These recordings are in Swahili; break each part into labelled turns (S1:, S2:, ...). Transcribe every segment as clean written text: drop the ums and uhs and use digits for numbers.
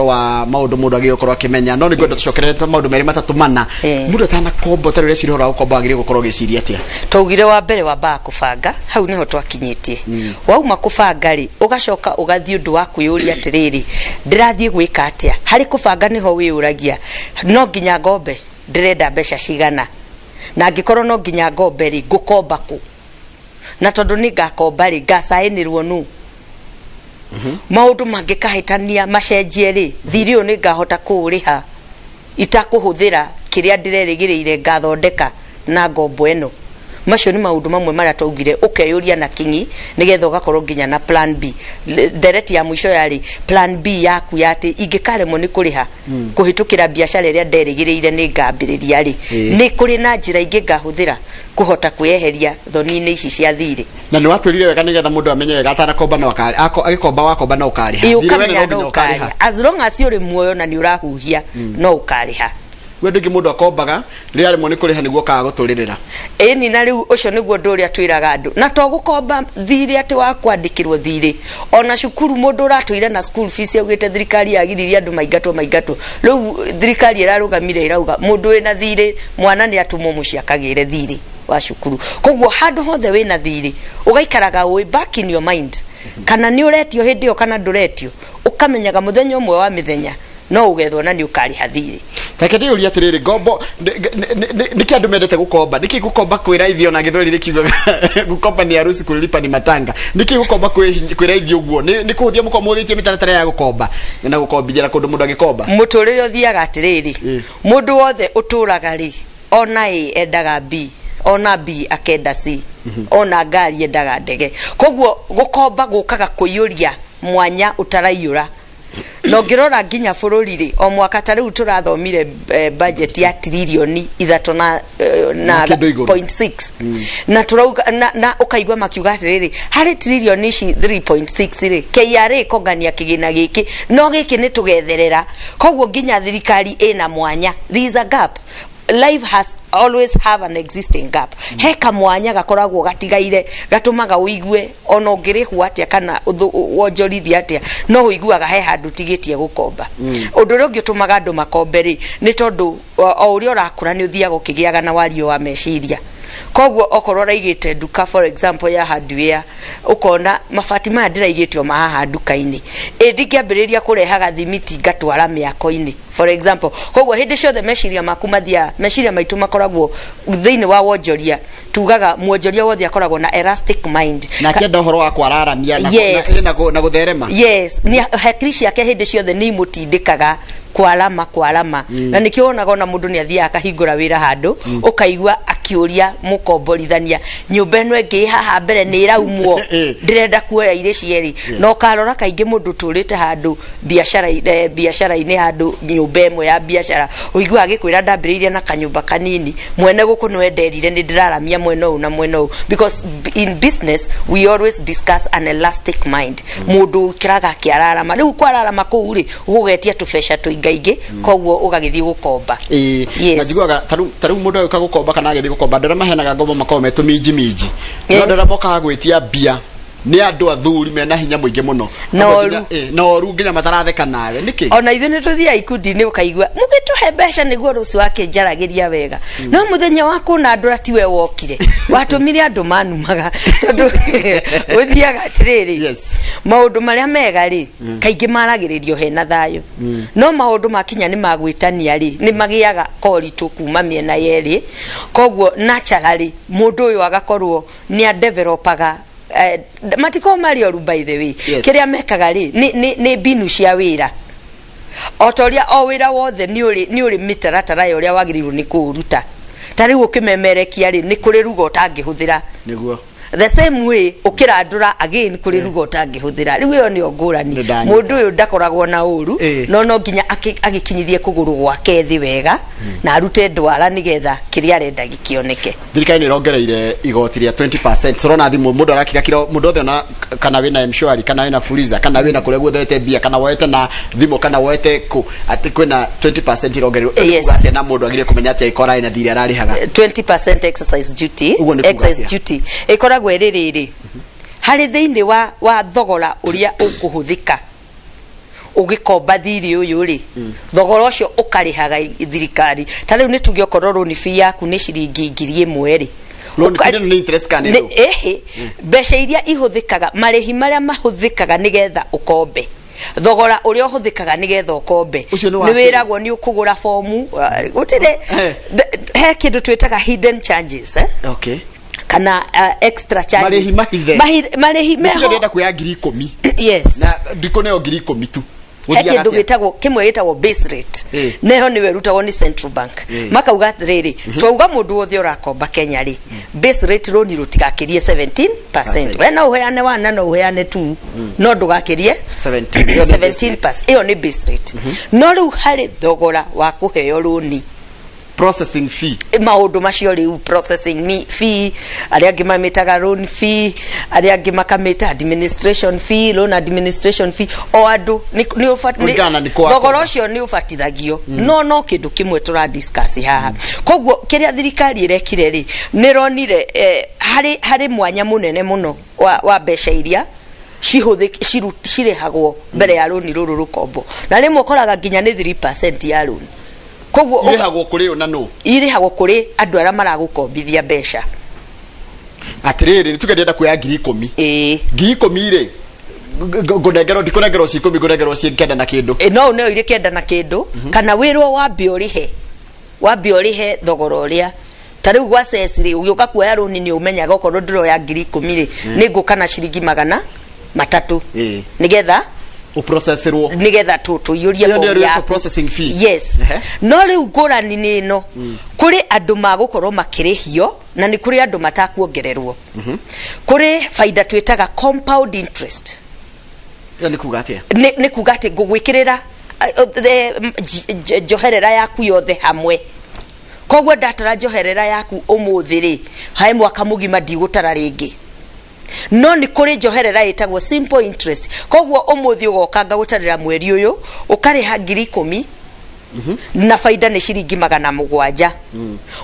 S1: wa maundu mundu agikorwo akimenya no niguo tucokerete maundu meri matatu mana mundu atana kombo tarire ciri hora ukomba agire gukorwo giciria atia
S2: tugire wa mbere wa ba kubanga hau niho twakinyitie wauma kubanga ri ugacoka ugathie undu wa kuyuria atiriri ndirathie gwika atia hari kubanga niho wiuragia no nginya ngombe ndirenda mbeca cigana na ngikorwo no nginya ngombe ri ngukomba ku na tondu ni ngakomba ri ngacainirwo nu maundu mangikahitania macenjie ri thiri oni ngahota kuriha itakuhuthira kiria ndirerigirire ngathondeka na ngombo eno macio ni maundu mamwe maria twaugire ukeyuria na kinyi nigetha ugakorwo nginya na plan B direct ya mwisho yari plan B yaku yati ingikaremwo ni kuriha kuhitukira biashara iria nderigirire ni ngambiriria ri ni kuri na njira ingi ngahuthira kuhota kuyeheria thoni-ini ici cia thiri
S1: na ni watwirire wega nigetha mundu amenye wega atana komba no akari agikomba wakomba no ukariha
S2: thiri no ukariha as long as uri muoyo na ni urahuhia no ukariha
S1: wendo ngi mundu akombaga riari mo ni kuriha niguo kaga guturirira
S2: eni na riu ucio niguo nduria twiraga andu na to gukomba thiri ati wa kwandikirwo thiri ona cukuru mundu uratuire na school fees yagite thirikari yagiriria andu maigatwo riu thirikari irarugamire irauga mundu wina thiri mwana ni atumwo mucia kagire thiri wa cukuru koguo handu hothe wina thiri ugaikaraga we back in your mind kana ni uretio hindi yo kana nduretio ukamenyaga muthenya umwe wa mithenya no ugethwo na ni ukari hathiri
S1: takete uri atiriri gombo niki andu mendete gukomba niki gukomba kwira ithio na githweri rikiuga gukomba ni harusi kulipa ni matanga niki gukomba kwira ithio guo ni kuthia muko muthitie mitaratara ya gukomba na gukombijira kundu mundu agikomba
S2: muturire uthiaga atiriri mundu wothe uturaga ri ona endaga B ona B akenda C ona ngari endaga ndege koguo gukomba gukaga kuyuria mwanya utaraiyura no ngirora nginya bururi ri o mwaka tariu turathomire budget ya trilioni 3.6 na turauga na ukaigwa makiuga atiriri hari trilioni ici 3.6 ri KRA kongania kigina giki no giki ni tugetherera koguo nginya thirikari ina mwanya there is a gap. Life has always have an existing gap. Heka mwanya gakoragwo gatigaire gatumaga uigue ona ngirihu atia kana wonjorithia atia no uiguaga he handu tigitie gukomba undu ri ngitumaga andu makomberi ni tondu o uri urakura ni uthiaga ukigiaga na wario wa meciria koguo okorwo raigite duka for example ya hardware ukona mafati maya ndiraigitio mahaha duka-ini ndingiambiriria kurehaga thimiti ngatwara miako-ini for example koguo hindi ciothe meciria maku mathia meciria maitu makoragwo thiini wa wonjoria tugaga mwonjoria wothe akoragwo na elastic mind
S1: na kenda horo wa kwararamia na gutherema
S2: ni hakiri ciake hindi ciothe ni imutindikaga kwalama na nikionaga na mundu ni athia akahingura wira handu ukaigwa akiuria mukomborithania nyumba eno engi haha mbere ni iraumwo ndirenda kuoya ire cieri no karora kaingi mundu turite handu biashara-ini handu nyumba emwe ya biashara uigwa agikwira ndambiriria na kanyumba kanini mwene guku no enderire ni ndiraramia mweno na mweno because in business we always discuss an elastic mind mundu kiraga kiararama riu kwararama kuuri ugetia tubesha tuingaingi koguo ugagithii gukomba
S1: na jiguaga taru mundu ayoka gukomba kana agithii gukomba ndara mahenaga ngombo makome tuminji no ndara moka gwitia bia ni andu athuri mena hinya muingi muno no ru nginya mataratheka nawe niki
S2: ona ithu ni tuthia ikundi ni ukaigwa mugituhe mbeca niguo ruci wake njaragiria wega no muthenya waku na ndura tiwe wokire watumire andu manumaga tondu uthiaga atiriri maundu maria mega ri kaingi maragiririo hena thayo no maundu makinya ni magwitania ri ni magiaga koritu kuma miena yeri koguo naturally mundu uyu agakorwo ni a developaga matiko mario ru by the way kiria mekaga ri ni binu cia wira otoria o wira wothe ni uri mitaratara ya uria wagirirwo ni kuruta tari ukimemerekia ri ni kuri rugo utangihuthira
S1: niguo
S2: the same way ukirandura again kuri rugo utangihuthira riu yo ni ogurani mundu uyu ndakoragwo na uru no nginya agikinyithie kuguru gwake thi wega na arute ndwara nigetha kiria arenda gikioneke
S1: thirikari ni irongereire igoti ria 20% turona thimu mundu arakira kiro mundu othe na kana wina mshwari kana wina fuliza kana wina kule guthete bia kana woete na thimu kana woete ku ati kwina 20% irongereire ugate na mundu agire kumenya ati ikora ina thiri ararihaga
S2: 20% excise duty ikora gwererere hari thiini wa thogora uria ukuhuthika ugikomba thiri uyu ri thogora ucio ukarihaga thirikari ta riu nituge okorwo loan fee yaku ni ciringi 1,000 ri
S1: loan fee ni interest kanelo
S2: mbeca iria ihuthikaga marihi maria mahuthikaga nigetha ukombe thogora uria uhuthikaga nigetha ukombe ni wiragwo ni ukugura fomu utire he kindu twitaga hidden charges
S1: okay
S2: kana extra charges
S1: marihi meho ndenda kuya 10,000
S2: yes
S1: na ndiko neo 10,000 tu
S2: kindu gitagwo kimwe gitagwo base rate neho niwe rutagwo ni central bank makauga atiriri twauga mundu wothe urakomba Kenya ri base rate loan rutigakirie 17% we no uheane 1 no uheane 2 no ndugakirie 17% iyo ni base rate no riu hari thogora wa kuheo loan
S1: processing fee
S2: maundu macio riu processing fee aria angi mamitaga loan fee aria angi makamita administration fee loan administration fee o andu ni ufati thogora ucio ni ufatithagio no kindu kimwe tura discuss haha koguo kiria thirikari irekire ri ni ronire hari mwanya munene muno wa mbeca iria cirihagwo mbere ya loan ruru rukombo na rimwe ukoraga nginya ni 3% ya loan koguo
S1: irihagwo kuri ona no
S2: irihagwo kuri andu ara maragukombithia mbeca
S1: atiriri nitugenda kuya 10,000 10,000 ri ngonegero ndikonegero ci 10 ngonegero ci kenda na kindu
S2: no ire kenda na kindu kana wirwo wambe urihe thogora uria tariu gwa ceciri ugiuka kuoya loan ni umenyaga okorwo ndiro ya 10,000 ri ni ngukana ciringi 300 nigetha
S1: uprocessirwo
S2: nigetha tuyurie
S1: ya processing fee
S2: yes no riu ngurani ni no kuri andu magukorwo makirihio na ni kuri andu matakuongererwo kuri faida twitaga compound interest
S1: yani kugatia
S2: ni kugate ngugwikirira joherera yaku yothe hamwe kogwo ndatara joherera yaku umuthiri hai mwaka mugima ndigutara ringi no ni kuri joherera itagwo simple interest kogwo umuthi ugokanga gutarira mweri uyu ukariha 10,000 na faida ni ciringi 700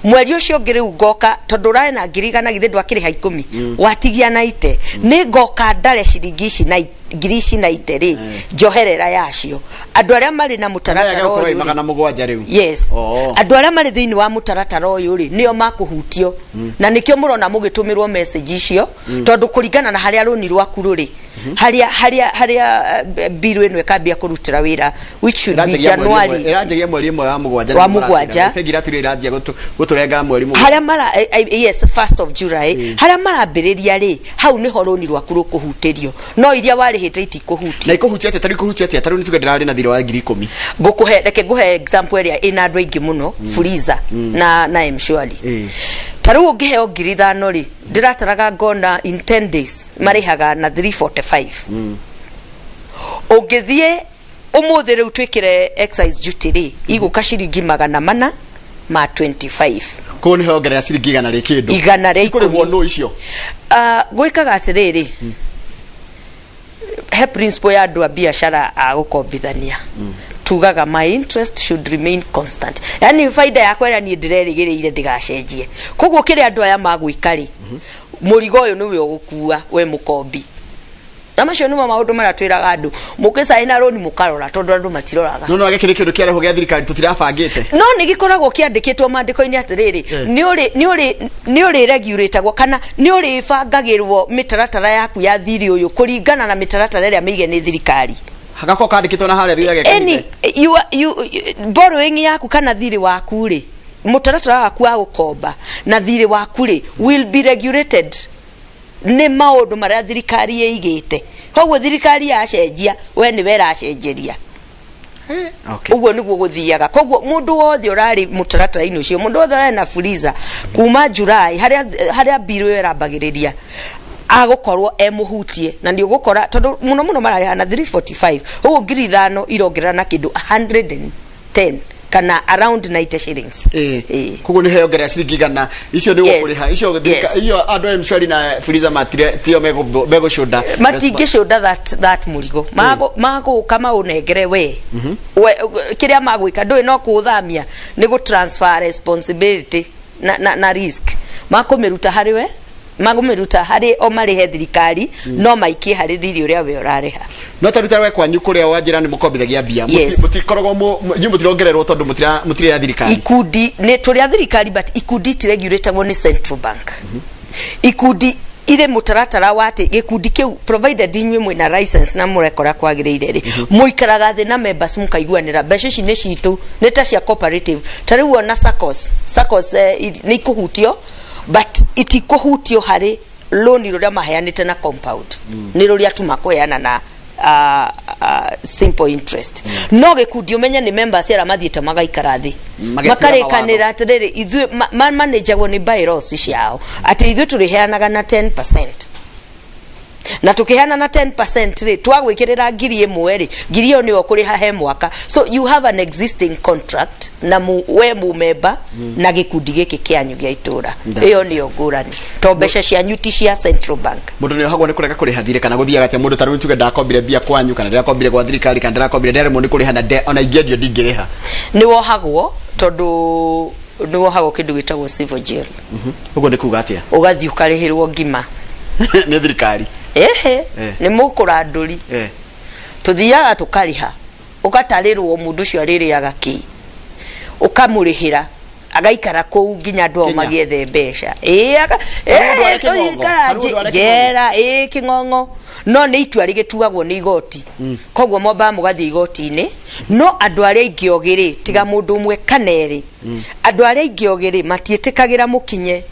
S2: mweri ucio ngiri ugoka tondu rari na 100 githe ndwakiriha 10 watigia na ite ni ngoka ndare ciringi ici na ngirici na ite joherera yacio andu aria mari na mutaratara uyu
S1: 700 riu
S2: yes andu aria mari thiini wa mutaratara uyu ri nio makuhutio na nikio murona mugitumirwo message icio tondu kuringana na haria runi rwaku ruri haria biru eno ekambia kurutira wira which should be January
S1: iranjagia mweri mwe wa mugwanja fegira turi iranjia guturenga mweri mwe
S2: haria mara yes 1st of July haria marambiriria ri hau ni horoni rwaku rukuhutirio no iria warihite itikuhutia
S1: na ikuhutia ati tari kuhutia ati tari nituge ndirari na thiri wa 10,000
S2: ngukuhe example area ina andu aingi muno Fuliza na Mshwari taru ungiheo 5,000 ri ndirataraga ngona in 10 days marihaga na 345 ungithie umuthi riu twikire excise duty ri iguka ciringi 425
S1: ko ni hongerera ciringi 100 ri kindu
S2: 100 ri
S1: kurihwo no icio
S2: gwikaga atiriri he principle ya andu a biashara a gukombithania tugaga my interest should remain constant yani faida yakwa ira ni ndirerigiriire ndigacenjie koguo kire andu aya magwikari murigo uyu niwe ugukua we mukombi amacio numa maundu maratwiraga andu mukisaina loan mukarora tondu andu matiroraga
S1: no agekire kindu kiareho gia thirikari tutirabangite
S2: no nigikoragwo kiandikitwo mandiko-ini atiriri ni uri regulatagwo kana ni uri bangagirwo mitaratara yaku ya thiri uyu kuringana na mitaratara iria miige ni thirikari
S1: hagako kandikitwo na haria thiage
S2: any you borrowing yaku kana thiri waku ri mutaratara waku wa gukomba na thiri waku ri will be regulated ni maundu maria thirikari igite koguo thirikari yacenjia we ni wera acenjeria
S1: okay
S2: uguo niguo guthiaga koguo mundu wothe urari mutaratara-ini ucio mundu wothe urari na Fuliza kuma July haria biru irambagiriria agukorwo emuhutie na ndi ugukora tondu muno marari na 345 uguo 5,000 irongerera na kindu 110 kana around 90 shillings
S1: kugo ni heogera ciringi 100 icio ni gukuriha icio andu Mshwari na Fuliza matire tio mego shoulder
S2: matingi shoulder that murigo mago kama unengere we kiria magwika ndui no kuthamia ni gu transfer responsibility na risk makumiruta hari we magumiruta hari o marihe thirikari no maikie hari thiri uria we urareha
S1: no taruta we kwanyu kuria wanjira ni mukombithagia mbia mutikoragwo nyu mutirongererwo tondu mutire ya thirikari
S2: ikundi ni turia thirikari but ikundi tireguratagwo ni Central Bank ikundi ire mutaratara wate gikundi kiu provided inywe mwina license na murekora kwagiriire ri muikaraga thi na members mukaiguanira mbeca ci ni citu ni ta cia cooperative tariu ona SACCOS ni kuhutio but itikuhutio hari loan ruria maheanite na compound ni ruria tumakoyana na simple interest no gikundi umenya ni members era mathiete magaikara thi makarekanira atiriri ithu managerwo ni bylaws ciao ati ithu turiheanaga na 10% na tukiheana na 10% ri twagwikirira ngiri imwe ri ngiri iyo ni okuriha he mwaka so you have an existing contract na we mu member na gikundi giki kianyu gia itura iyo ni ngurani to mbeca cia nyuti cia Central Bank
S1: mundu ni hagwo ni kureka kuriha thire kana guthia gate mundu taru ntuge ndakombire bia kwanyu kana ndakombire kwa thirikari kana ndakombire ndere mundu kuriha na ona ingedio ndingiriha
S2: ni wohagwo tondu ni wohagwo kindu gitagwo civil jail
S1: ugo ndikuga atia
S2: ugathi ukarihirwo ngima
S1: ni thirikari
S2: ni mukura nduri tuthiaga tukariha ukatarirwo mundu cio ririaga ki ukamurihira agaikara kou nginya ndo magiethe mbeca jera king'ong'o no ni itua rigituagwo ni igoti kogwo momba mugathi igoti-ini no andu aria ingiogiri tiga mundu umwe kaneri andu aria ingiogiri matietika mukinye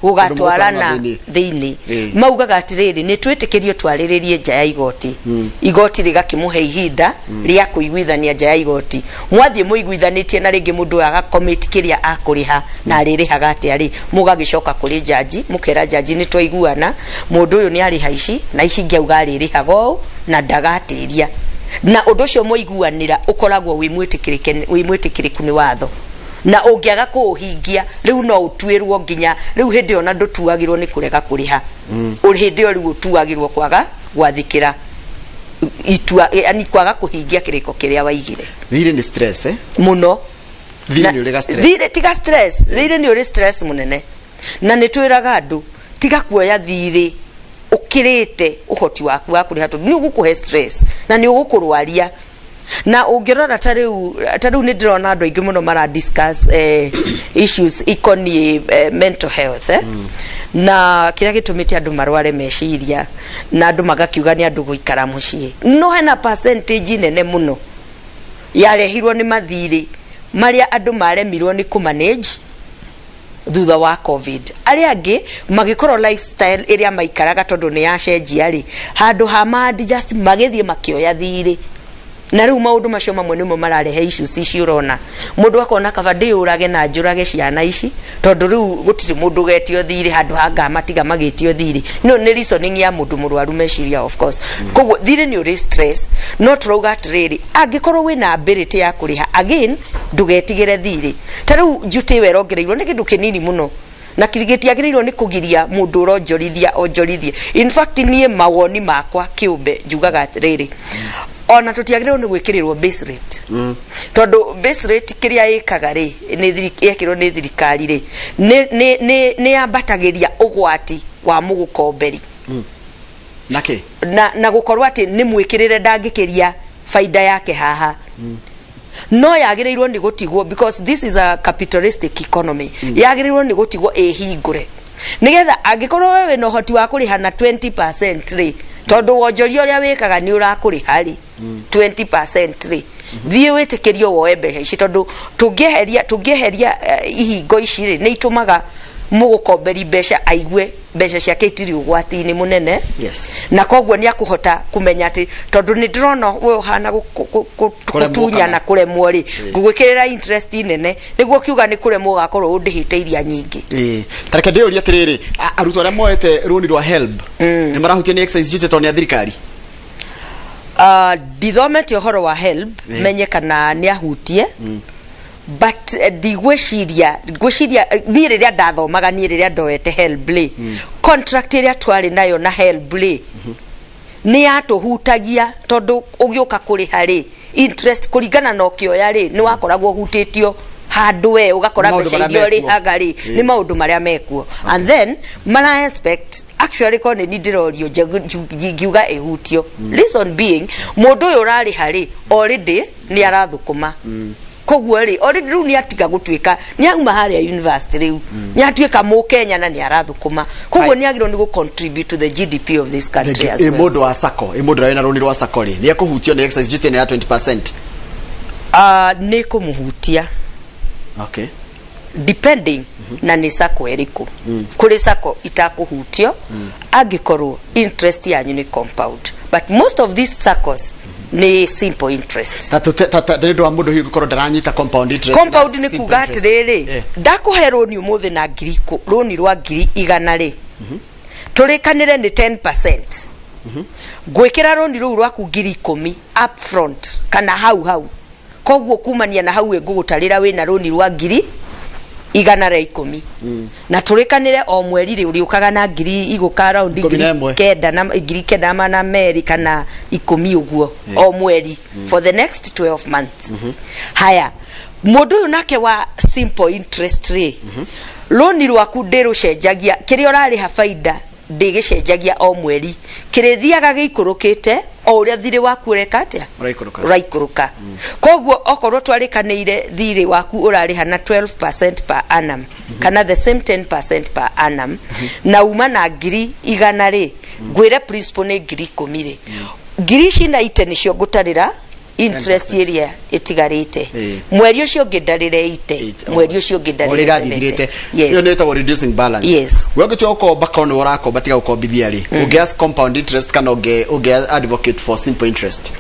S2: gugatwarana thiini maugaga atiriri ni twitikirio twariririe nja ya igoti igoti rigakimuhe ihinda ria kuiguithania nja ya igoti mwathie muiguithanitie na ringi mundu aga commit kiria akuriha na aririhaga ati ari mugagicoka kuri jaji mukera jaji ni twaiguana mundu uyu ni ari haici na ici ngiauga aririhago na ndagatiria na undu ucio muiguanira ukoragwo wimwitikiriku ni watho na ungiaga kuhingia riu no utwirwo nginya riu hindi ona ndutuagirwo ni kurega kuriha uri hindi o riu utuagirwo kwaga gwathikira itua ani kwaga kuhingia kiriko kiria waigire
S1: thire ni stress
S2: muno
S1: thire ni urega stress
S2: thire tiga stress thire ni uri stress munene na nitwiraga andu tiga kuoya thire ukirite uhoti waku wa kuriha ni ugukuhe stress na ni ugukurwaria na ungirora tariu ni ndirona andu aingi muno mara discuss issues ikoni mental health na kira gitumite andu marware meciria na andu magakiuga ni andu guikara mucii no hena percentage nene muno yarehirwo ni mathiri maria andu maremirwo ni ku manage thutha wa covid aria angi magikorwo lifestyle iria maikaraga tondu ni yacenjia ri handu ha mad just magithie makioya thiri na riu maundu macio mamwe nimo mararehe issues ici urona mundu akona kabadi urage na njurage ciana ici tondu riu gutiri mundu getio thiri handu hanga matiga magitio thiri no ni reasoning ya mundu murwaru meciria of course kogwo thiri ni uri stress no turauga atiriri angikorwo wina ability ya kuriha again ndugetigire thiri tariu njuti werongereirwo ni kindu kinini muno na kirigeti agirirwo ni kugiria mundu onjorithie in fact nie mawoni makwa kiumbe njugaga atiriri ona tutiagirwo ni gwikirirwo base rate tondu base rate kiria ikaga ri ni yekirwo ni thirikari ri ni ambatagiria ugwati wa mugukomberi na gukorwo ati ni mwikirire ndangikiria faida yake haha no yagirirwo ni gutigwo because this is a capitalistic economy yagirirwo ni gutigwo ehingure nigetha angikorwo wewe no hoti wa kuriha na 20% ri tondu wonjoria uria wikaga ni urakuriha ri 20% ri thie witikirio woe mbeca ici tondu tungieheria ihingo ici ri ni itumaga mugukomberi mbeca aigue mbeca ciake itiri ugwati-ini munene na kogwo ni akuhota kumenya ati tondu ni ndirona we uhana kutunya na kuremwo ri ngugwikirira interest nene niguo kiuga ni kuremwo gakorwo undihite iria nyingi
S1: tareke ndi uria atiriri arutwo aria moete runi rwa help ni marahutia ni exercise jite toni ya thirikari
S2: dithomete uhoro wa help menye kana ni ahutie but ngwiciria ni riria ndathomaga ni riria ndoete help contract iria twari nayo na help ni atuhutagia tondu ugiuka kuriha ri interest kuringana na okioya ri ni wakoragwo hutitio handu we ugakora mbeca iria urihaga ri ni maundu maria mekuo and then mana expect actually kone ni ndirorio ngiuga ehutio reason being mundu uyu urariha ri already ni arathukuma koguo ri already ru ni atiga gutuika ni auma haria university riu ni atuika mu Kenya na ni arathukuma koguo ni agiro ni go contribute to the GDP of this country as well
S1: mundu wa sako mundu ina runi rwa sako ri ni akuhutio ni excess duty ya 20%.
S2: Ni kumuhutia
S1: okay
S2: depending na ni sako eriko kuri sako itakuhutio agikorwo interest yanyu ni compound but most of these circles ni simple interest
S1: ndo wa mundu hiyo gukoro daranyita compound interest
S2: ni kuga atiriri ndakuherwo ni umuthi na ngiriko roni rwa ngiri igana ri turikanire ni 10% gwikira roni ru rwaku ngiri 10 up front kana hau koguo kumania na hau egugutarira wina roni rwa ngiri igana ria 10 na turikanire o mweri ri uriukaga na ngiri iguka round kenda na ngiri kenda na America na 10 uguo o mweri for the next 12 months haya mundu nake wa simple interest rate roni rwaku ndirucenjagia kiri urariha faida ndigicenjagia o mweri kirithiaga giikurukite o uria thiri waku ureka atia raikuruka koguo okorwo twarikanire thiri waku urariha na 12% per annum kana the same 10% per annum na uma na ngiri igana ri ngwire principal ni ngiri 10 ri ngiri ici na ite nicio ngutarira interest area itigarite mweri ucio ngidarire ite mweri ucio ngidarire
S1: yo neta wa reducing balance
S2: yes
S1: wewe gitwa ukomba kono urakomba tiga ukombithia ri ungeas compound interest kana unge advocate for simple interest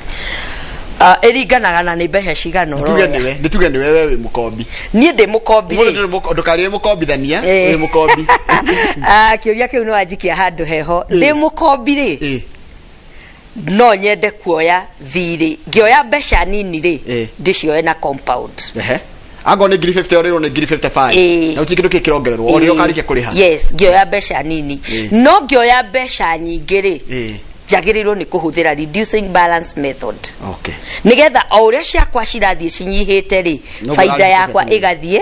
S2: eriganaga na ni mbeca cigana ro
S1: nituge ni wewe mukombi
S2: nie ndi mukombi
S1: ndukari mukombithania we mukombi
S2: kiuria kiu no ajikia handu heho ndi mukombi ri no nyende kuoya thiri ngioya mbeca nini ri ndicioe na compound
S1: ago ni ngiri 50 oriro ni ngiri 55 na utikindu kikirongererwo oriro karikia kuriha
S2: yes ngioya mbeca nini no ngioya mbeca nyingi ri jagirirwo ni kuhuthira reducing balance method
S1: okay
S2: nigetha o uria ciakwa cirathie cinyihite ri faida yakwa igathie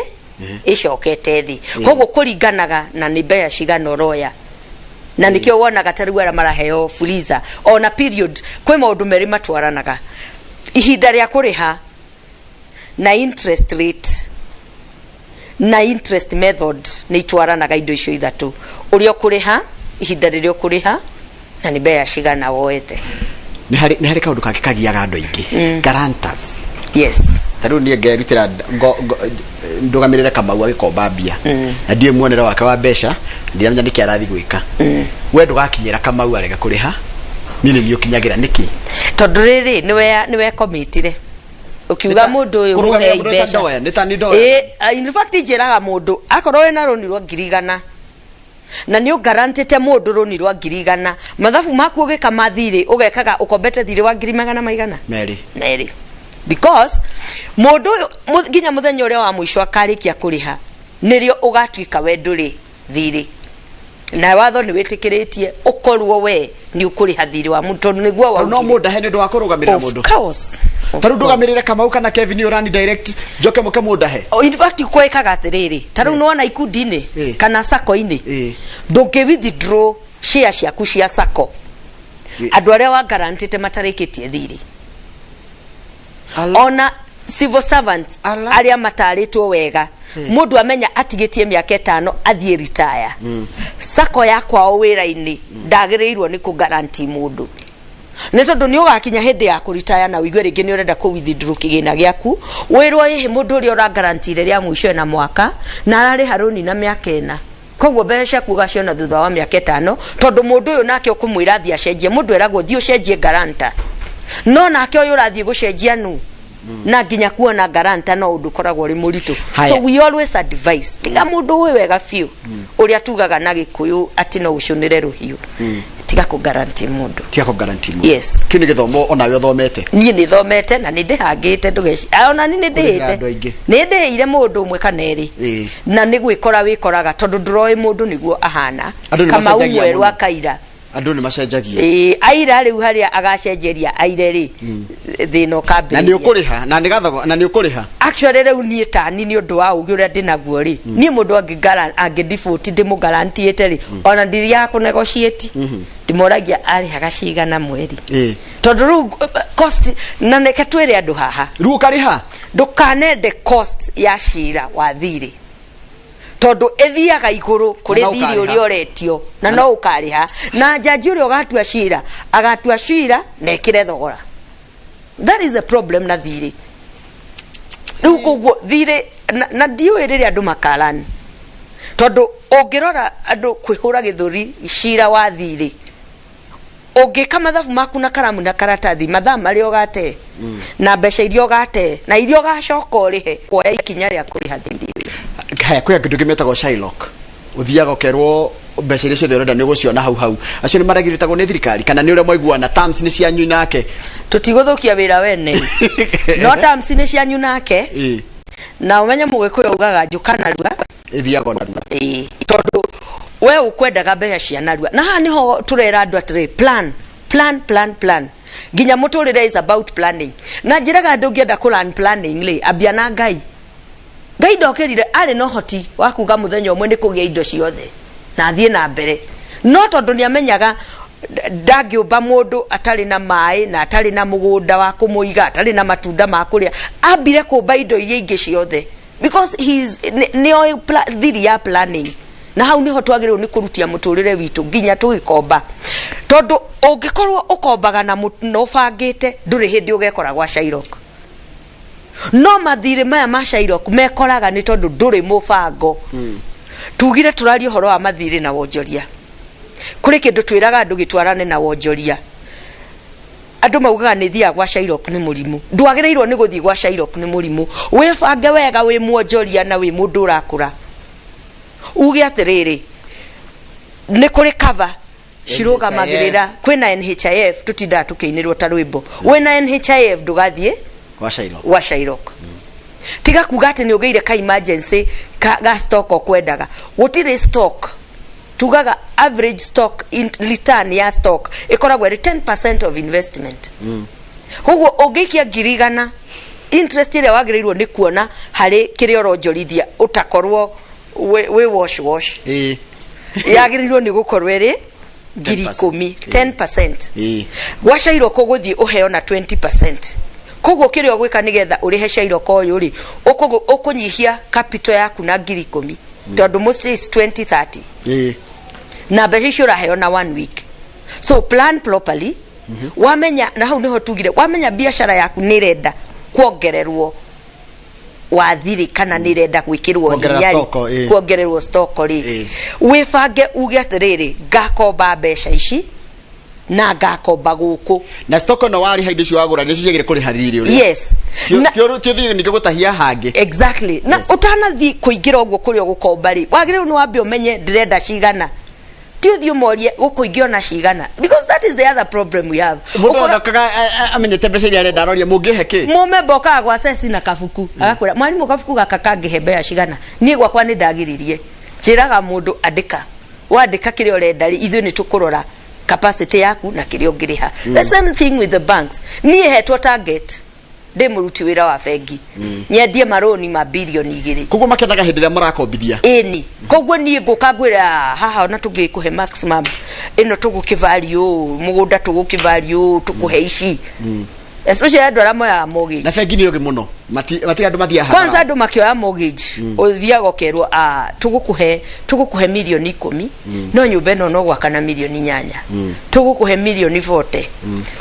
S2: icokete thi koguo kuringanaga na ni mbeca cigana roya na nikio wonaga tarigwa ara maraheo freezer ona period kwi maundu meri matwaranaga ihinda ria kuriha na interest rate na interest method ni itwaranaga indo icio ithatu urio kuriha ihinda ririo kuriha na ni mbeca cigana woete
S1: ni hari kaundu kagiaga andu aingi guarantors
S2: yes
S1: taru ni ngerutira ndugamirire Kamau agikomba mbia na ndiye muonera wake wa mbeca ndiamenya niki arathi gwika we ndugakinyira Kamau arega kuriha nini ni ukinyagira niki
S2: tondu riri niwe committee ukiuga mundu uyu muhe mbeca in fact njiraga mundu akorwo wena roni rwa ngirigana na ni ugarantite mundu roni rwa ngirigana mathabu maku ugikama thiri ugekaga ukombete thiri wa ngiri magana maigana meri because mundu nginya muthenya uria wa mwisho akarikia kuriha nirio ugatuika wenduri thiri na watho ni witikiritie ukorwo we ni ukuriha thiri wa muntu niguo wa
S1: no mundu he ndu akurugamirira mundu
S2: of course
S1: taru ndugamirire Kamau kana Kevin urani direct joke muke mundu he
S2: in fact kwekaga atiriri taru nona ikundini kana sako ini ndungi withdraw share ciaku cia sako andu aria wa guarantee matarikitie thiri ona civil servants aria mataritwo wega mundu amenya atigitie miaka 5 athie retire sako yakwa o wira-ini ndagirirwo ni ku guarantee mundu ne tondu ni ugakinya hindi ya ku retire na wigwe ringi ni urenda ku withdraw kigina giaku wirwo ihi mundu uri ura guarantee ria mwisho na mwaka na arari haruni na miaka 4 koguo mbeca kugaciona thutha wa miaka 5 tondu mundu uyu nake ukumwira thia cenjie mundu eragwo thio cenjie guarantor no nake uyu urathie gucenjia nu na nginya kuona garanta no undu koragwo ri muritu so we always advise tiga mundu we wega fiu uria tugaga na gikuyu ati no ucunire ruhiu tiga ku guarantee mundu yes
S1: kini githomo ona we thomete
S2: nie ni thomete na ni ndihangite ndugeci ona ni ndihite ni ndihire mundu umwe kaneri na ni gwikora wikoraga tondu ndroi mundu niguo ahana kama umweru akaira
S1: andu ni macenjagia
S2: aira riu haria agacenjeria aire ri thino kambi
S1: na ni ukuriha na ni gathago na ni ukuriha
S2: actually rĩu niĩ tani nĩ ũndũ wa ũgĩ ũrĩa ndĩnaguo rĩ niĩ mũndũ angĩ default ndĩmũgarantiĩte rĩ ona ndiri ya kũnegotiate ndĩmũragia arĩhaga cigana mweri tondũ rĩu cost na neke twĩre andũ haha
S1: rĩu ũkarĩha
S2: ndũkanende cost ya cira wa thirĩ tondu ethiaga iguru kuri thiri uri oretio na no ukariha na jaji uri ugatua cira nekire thogora. That is a problem na thiri riu koguo thiri na ndiwe riri andu makarani tondu ungirora andu kwihura githuri cira wa thiri ungika mathabu maku na karamu na karatathi mathaa mari ugate na mbeca irio ugate na irio gacoka urihe kuoya ikinya ria kuriha thiri.
S1: Haya kwa kindu kimetagwo Shylock uthiaga ukerwo mbeca iria ciothe urenda niguciona hau acio ni maragiritagwo ni thirikari kana ni uria mwaiguana terms ni cianyu nake
S2: tutiguthukia wira wene no terms ni cianyu nake na umenye mugikuyu ugaga njukana rua
S1: ithiaga na rua
S2: tondu we ukwendaga mbeca cia narua na haha niho turera andu atire plan ginya muturire is about planning na njiraga andu ngienda ku planning le ambia na ngai ndokerire ari no hoti wa kuga muthenya umwe ni kugia indo ciothe na thie na mbere no tondu ni amenyaga ndagiumba mundu atari na mai na atari na mugunda wa kumuiga atari na matunda ma kuria ambire kumba indo iria ingi ciothe because thiri ya planning na hau niho twagirwo ni kurutia muturire witu ginya tugikomba tondu ungikorwo ukombaga na no bangite nduri hindi ugekora gwa Shylock no mathire maya ma Shylock mekoraga ni tondu nduri mubango tugire turario horo wa mathire na wonjoria kuri kindu twiraga andu gitwarane na wonjoria andu maugaga ni thia gwa Shylock ni murimu ndwagireirwo ni guthii gwa Shylock ni murimu wibange wega wi mwonjoria na wi mundu urakura uge atiriri ni kuri cover shirugamagirira kwina NHIF tutinda tukiinirwo ta rwimbo wena NHIF ndugathie
S1: wa
S2: Shylock tiga kuga ati ni ugeire ka emergency ga stock okwendaga gutire stock tugaga average stock in return ya stock ikoragwo 10% of investment hugo ugikia girigana interest ile wagirirwo ni kuona hari kire oronjorithia utakorwo we wash yagirirwo ni gukorwo ri ngiri 10% gwa Shylock guthie uheo na 20%. Koguo kire ogwika nigetha urihe Shylock oyu ri ukunyihia capital yaku na ngiri 10 tondu mostly is 2030 na mbeca icio uraheo na 1 week so plan properly wamenya na hau niho tugire wamenya biashara yaku ni renda kuongererwo wa thiri kana ni renda gwikirwo hinyari kuongererwo stock ri wibange uge atiriri ngakomba mbeca ici na ngakomba guku
S1: na stock no wari haidi cio wagura ni cigire kuri hariri uri
S2: yes
S1: tio thi ni gutahia hange
S2: exactly na utanathi kuingira uguo kuri gukomba ri wagire no wambe umenye ndirenda cigana tio thi umorie gukuingio na cigana because that is the other problem we have
S1: mundo kaga amenyete mbeca iria arenda aroria mungihe ki
S2: mume boka gwa sesi na kafuku agakwira mwalimu kafuku gaka kangihe mbeca cigana nie gwakwa ni ndagiririe ciraga mundu andika wandika kire urenda ri ithu ni tukurora capacity yaku na kire ungiriha the same thing with the banks nie hetwo target de muruti wira wa bengi nyendie maroni ma bilioni 2
S1: koguo makendaga hindi ria murakombithia
S2: eni koguo nie ngukagwira haha ona tungikuhe maximum ino tugukivalue mugunda tugukivalue tukuhe ici especially andu arĩa moya mortgage
S1: na bengi ni oge muno matiri andu mathia haha
S2: kwanza andu makioya mortgage uthiaga ukerwo tugukuhe milioni 10 no nyumba ino no gwakana milioni 8 tugukuhe milioni 40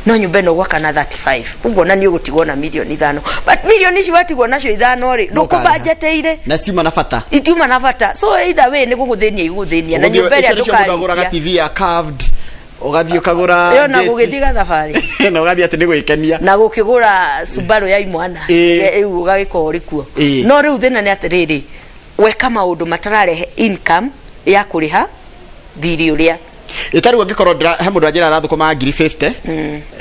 S2: no nyumba ino gwakana 35 uguo na ni ugutigwo na milioni 5 but milioni ici watigwo nacio 5 ri ndukubudgeteire
S1: na stima na bata
S2: itiuma na bata so either way ni guguthenia iguthenia na nyumba ria ndukagura
S1: TV ya carved ugathio kagura
S2: yo na gugithiga thabari
S1: na ugathia ati ni gwikenia
S2: na gukigura Subaru ya imwana eu ugagika uri kuo no riu thina ni atiriri weka maundu matararehe income ya kuriha thiri uria
S1: itaru ngikorwo he mundu ajira arathukuma ngiri 50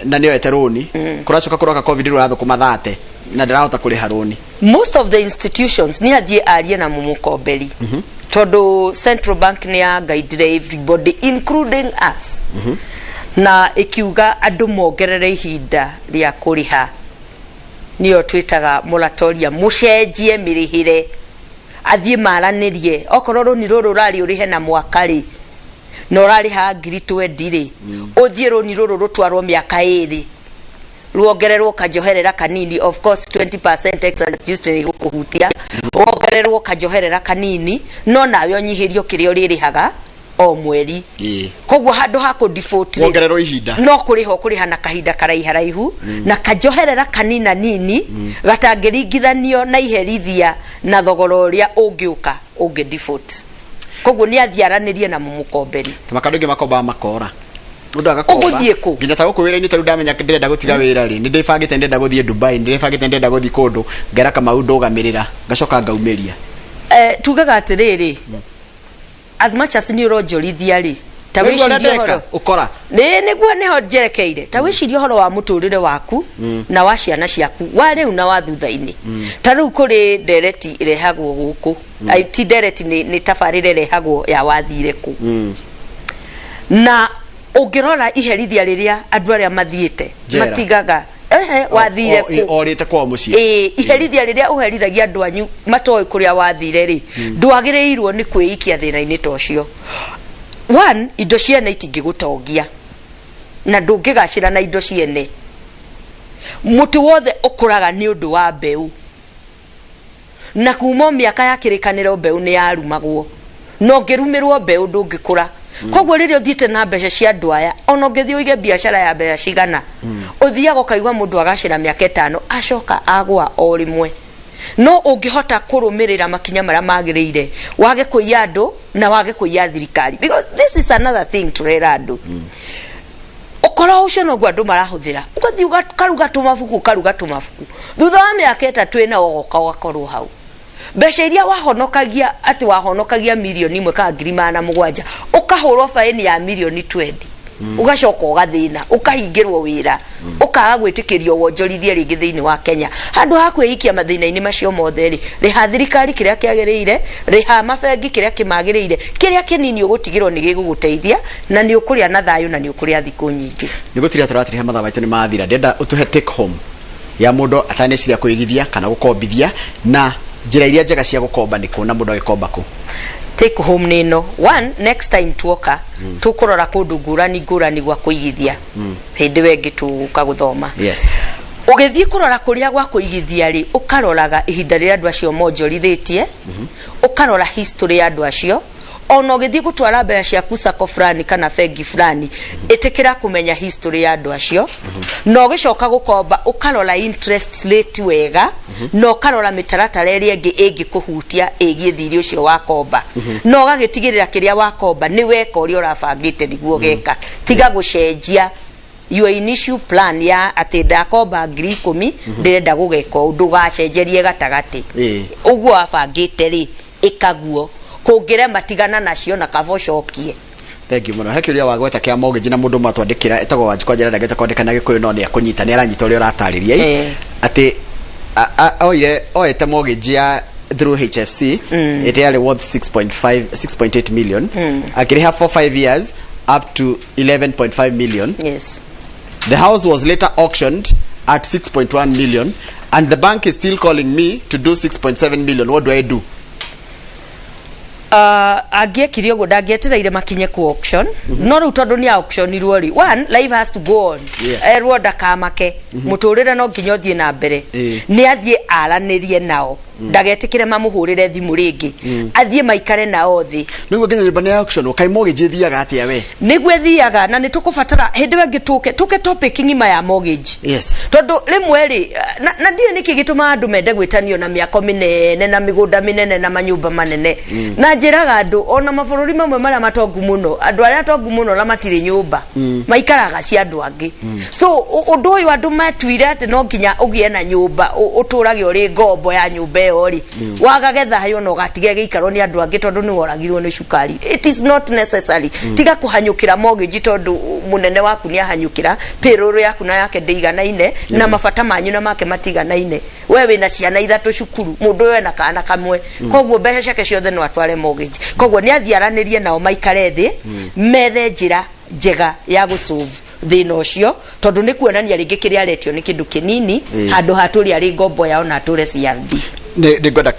S1: na niyo eteroni kuracoka kuroka covid ru arathukuma 30 na ndirahota kuriha roni
S2: most of the institutions ni athie arie na mumukomberi todo central bank ni ya guide everybody including us na ikiuga andu mongerere ihinda ria kuriha niyo twitaga moratoria mucenjie mirihire athie maranirie okorwo runi ruru rari urihe na mwaka ri no rari ha 20 ri uthie runi ruru rutwarwo miaka 2 ruongererwo kajoherera kanini of course 20% excess duty ni gukuhutia ruongererwo kajoherera kanini no nawe onyihirio kirio ririhaga o mweri kogwo handu hako default
S1: wongererwo ihinda
S2: no kuriha na kahinda karaiharaihu na kajoherera kanina nini gatangiringithanio na iherithia na thogora uria ungiuka ungi default kogwo ni athiaranirie na mumukomberi
S1: makandu ngi makomba makora mundu agakomba nginya ta gukwira ni taru ndamenya ndirenda gutiga wira ri ni ndibangite ndenda guthie Dubai ndibangite ndenda guthie kundu ngera kama ndogamirira ngacoka ngaumiria
S2: tugaga atiriri as much as ni urojorithia ri
S1: tawiciria ukora
S2: niguo niho njerekeire tawiciria horo wa muturire waku na wa ciana ciaku wa riu na wa thutha-ini tariu kuri direct irehagwo guku IT direct ni tafarire irehagwo ya wathire ku na ungirora iherithia riria andu aria mathiite matigaga wathire ku
S1: orite kwa mucie
S2: iherithia riria uherithagia andu anyu matoi kuria wathire ri ndwagireirwo ni kwiikia thina-ini tocio one indo ciene itingigutongia na ndungigacira na indo ciene muti wothe ukuraga ni undu wa mbeu na kuma miaka ya kirikaniro mbeu ni yarumagwo no ngirumirwo mbeu ndungikura kogwo ririo thiete na mbeca cia ndwaya ona ngithio ige biashara ya mbeca cigana uthiaga kaigwa mundu agacira miaka 5 acoka agwa o rimwe no ungihota kurumirira makinya maria magirire wage kuiya andu na wage kuiya thirikari because this is another thing to rera andu ukora ucio no gwa andu marahuthira ugathi karuga tumafuku thutha wa miaka 3 ina wogoka wakorwo hau mbeca iria wahonokagia ati wahonokagia milioni 1 ka 7,000 ukahurwo faini ya milioni 20 ugacoka ugathina ukahingirwo wira ukaga gwitikirio wonjorithie ringi thiini wa Kenya handu ha kwiikia mathina-ini macio mothe ri riha thirikari kiria kiagiriire riha mabengi kiria kimagiriire kiria kinini ugutigirwo ni giguguteithia na ni ukuria na thayu na ni ukuria thiku nyingi
S1: ni gutiria turatiriha mathaa maitu ni mathira ndenda utuhe take home ya mundu ataneciria kuigithia kana gukombithia na njira iria njega cia gukomba ni ku na mundu agikomba ku
S2: take home nino one next time tuoka tukurora kundu ngurani gwa kuigithia hindi wengi tukaguthoma
S1: yes
S2: ugithii kurora kuria gwa kuigithia ri ukaroraga ihinda ria andu acio monjorithitie ukarora history ya andu acio ona ugithii gutwara mbeca ciaku sako fulani kana bengi fulani itikira kumenya history ya andu acio no gicoka gukomba ukarora interest rate wega no ukarora mitaratara iria ingi kuhutia igie thiri ucio wakomba no gagitigirira kiria wakomba ni weka uria urabangite niguo geka tiga gucenjia your initial plan ya ati ndakomba 10,000 ndirenda gugeka undu gacenjerie gatagati uguo abangite ri ikaguo kungire matigana nacio na kavocokie
S1: thank you muno hekiria wagweta kia mortgage na mundu matwandikira etagwo wanjikwa njira ndageta kwandikana gikuyu no ni akunyita ni aranyita uria uratariria ati oete mortgage ya through HFC it yari worth 6.8 million akiriha for 5 years up to 11.5 million
S2: yes
S1: the house was later auctioned at 6.1 million and the bank is still calling me to do 6.7 million what do I do
S2: agiekirio go ndangietereire makinye ku auction no ru tondu ni auction irwo ri one life has to go on erwo ndakamake muturire no nginya thie na mbere ni athie aranirie nao ndagetikire mamuhurire thimu ringi athie maikare nao thi
S1: niguo nginya nyumba ni auction ukai mortgage thiaga atia we
S2: niguo thiaga na nitukubatara hindi wengi tuke topic ngima ya mortgage
S1: yes
S2: tondu rimwe ri na ndie niki gituma andu mende gwitanio na miako minene na migunda minene na manyumba manene na njiraga andu ona mabururi mamwe maria matongu muno andu aria atongu muno na matire nyumba maikaraga cia andu angi so undu uyu andu matwire ati no nginya ugie na nyumba uturage uri ngombo ya nyumba iyo ri wagagetha hayo no gatige giikaro ni andu angi tondu ni woragirwo ni cukari it is not necessary tiga kuhanyukira mortgage tondu munene waku ni ahanyukira payroll yaku na yake ndeiganaine na mafata manyu na make matiganaine wewe na ciana ithatu cukuru mundu we na kana kamwe kogwo mbeca ciake ciothe no atware mortgage kogwo ni athiaranirie nao maikare thi methe njira njega ya gusolve thina ucio tondu ni kuonania ringi kiria aretio ni kindu kinini handu haturi ari ngombo yao na ature ciathi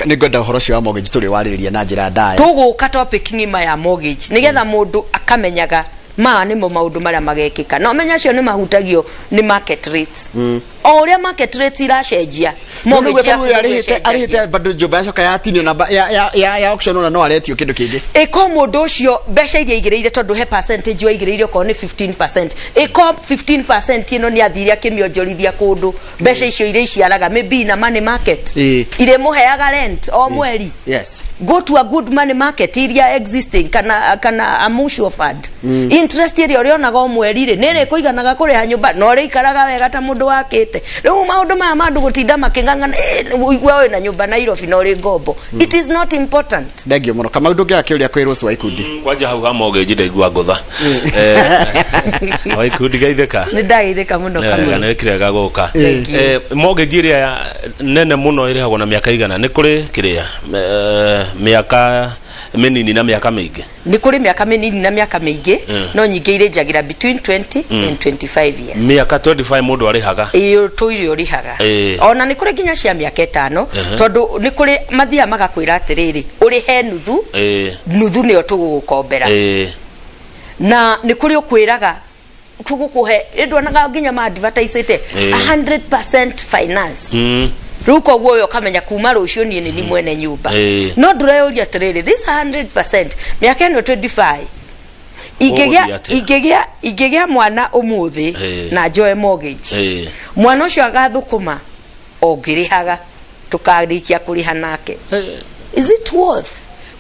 S1: ni ngoda horo cio wa mortgage turi waririria na njira ndaya
S2: tuguka topic ngima ya mortgage nigetha mundu akamenyaga nimo maundu maria magekika no menya cio ni mahutagio ni market rates o uria market rates iracenjia
S1: mortgage arihite bado joba coka ya tinio namba ya auction ona no aretio kindu kingi
S2: iko mundu ucio besha iria igireire tondu he percentage wa igireire ko ni 15% iko 15% ino ni athiri akimionjorithia kundu besha icio iria iciaraga maybe na money market ire muheaga rent o mweri
S1: yes
S2: go to a good money market iria existing kana a mutual fund interest iria orionaga o mweri ri nere kuiganaga kuriha nyumba no ri ikaraga wega ta mundu wakite riu maundu maya mandu gutinda makingangana wewe na nyumba na Nairobi no ri ngombo it is not important
S1: thengio muno kama undu ngea kiuria kwirwo swa ikundi
S3: kwanja hau ha mortgage ndaigua ngutha wa ikundi gaitheka
S2: ni ndaitheka muno
S3: kama na kirega guka mortgage iria nene muno irihagwo na miaka igana ni kuri kiria miaka minini na miaka mingi
S2: ni kuri miaka minini na miaka mingi no nyingi ire jagira between 20 and 25 years
S3: miaka 25 mundu arihaga
S2: iyo tuirio rihaga ona ni kuri ginya cia miaka 5 tondu ni kuri mathia magakwira atiriri uri he nuthu nuthu ni otugukombera na ni kuri ukwiraga tugukuhe indwanaga ginya ma advertise 100% finance ruko guo kamenya kuma rucio ni ni mwene nyumba no ndureuria atiriri this 100% miaka no 25 igegea mwana umuthi na joe mortgage mwana ucio agathukuma ogirihaga tukarikia kuriha nake is it worth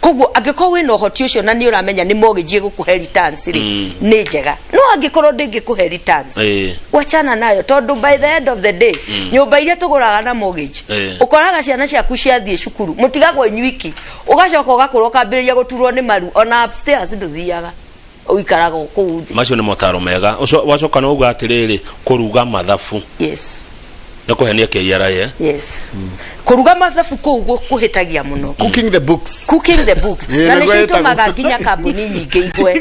S2: koguo angiko wina uhoti ucio na ni uramenya ni mortgage gukuhe returns ri ni njega no angikoro ndingikuhe returns wachana nayo tondu by the end of the day nyumba iria tuguraga na mortgage ukoraga ciana ciaku ciathie cukuru mutigagwo nywiki ugacoka ugakora ukambiriria guturwo ni maru ona upstairs nduthiaga uikaraga kuuthi
S3: macio ni motaro mega wacoka no uga atiriri kuruga mathafu
S2: yes
S3: nakuhenia KRA
S2: yes kuruga mathafu kuhitagia muno
S1: cooking the books
S2: na nishito magaginya kambuni nyingi igwe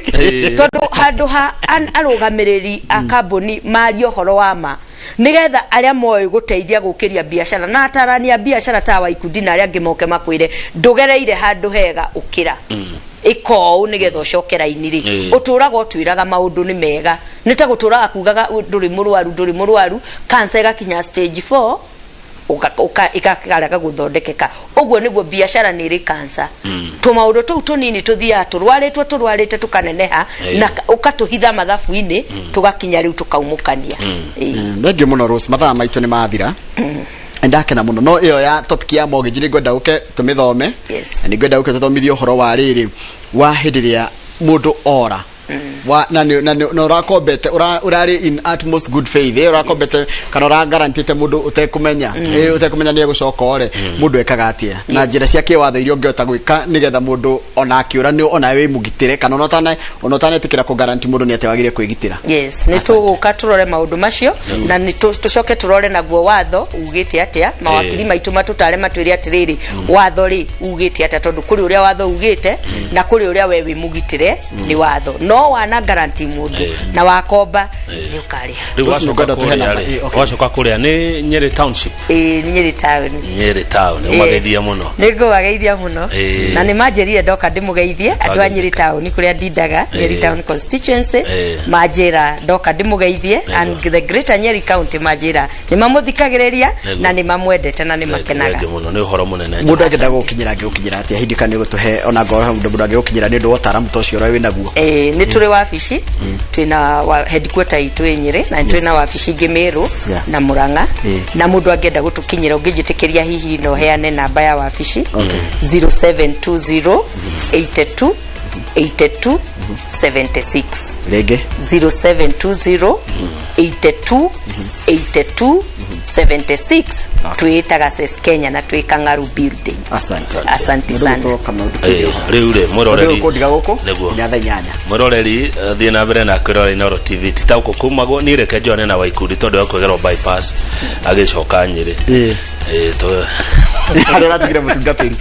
S2: tondu handu ha arugamiriri a kambuni mario horo wama nigetha aria moyo guteithia gukiria biashara na atarania biashara ta wa ikundi na aria ngimoke makwire ndugereire handu hega ukira iko nigetha ucokera iniri uturaga utwiraga maundu ni mega nita guturaga kugaga nduri murwaru cancer gakinya stage 4 ikakaraga guthondekeka uguo niguo biashara ni ri cancer tumaundu tu tunini tuthia turwarite tukaneneha na ukatuhitha mathafu-ini tugakinya riu tukaumukania
S1: thengio muno Rose mathaa maitu ni mathira ndakena muno no iyo ya topic ya mortgage ni ngwenda uke tumithome ni ngwenda uke tuthomithie uhoro wa riri wa hindiria mundu ora wa na urakombete urari in utmost good faith urakombete kana ura guarantee mundu utekumenya ni egucoka ore mundu ekaga atia na njira cia kiwatho irio ngiota gwika nigetha mundu ona akiura ni ona we mugitire kana onotane tikira ku guarantee mundu ni atewagire kwigitira
S2: yes ni tuguka turore maundu macio na ni tucoke turore naguo watho ugite atia mawakili maitu matutare matwiri atiriri watho ri ugite atia tondu kuri uria watho ugite na kuri uria we wimugitire ni watho no wana guarantee mundu na wakomba ni ukari
S3: wacoka kuria ni Nyeri township Nyeri town umageithia muno
S2: nigo wageithia muno na ni majerire ndoka ndimugeithie andu a Nyeri town kuria dindaga Nyeri town constituency majira ndoka ndimugeithie and the greater Nyeri county majira ni mamuthikagiriria na ni mamwendete na ni makenaga
S3: muno ni uhoro munene
S1: mundu agenda gukinyira atia hindika ni gutuhe ona ngoro mundu agiukinyira ni ndu wotaramu tocio ro winaguo
S2: ni turi wabici twina headquarter itu Nyeri na twina wabici Gimeru na Muranga na mundu angenda gutukinyira ungijitikiria hihi no heane namba ya wabici 0720 82 76
S1: rege
S2: 0720 82 76 tuitaga ses Kenya na tuikangaru building asante sana
S3: riure muroreri
S1: kodiga guko
S3: neguo
S1: nyatha nyanya
S3: muroreri thie na mbere na kwirora Inoro TV titauko kumago ni reke jone na waikundi tondu yakugero bypass agicoka Nyeri to
S1: arora tigire mutungatiri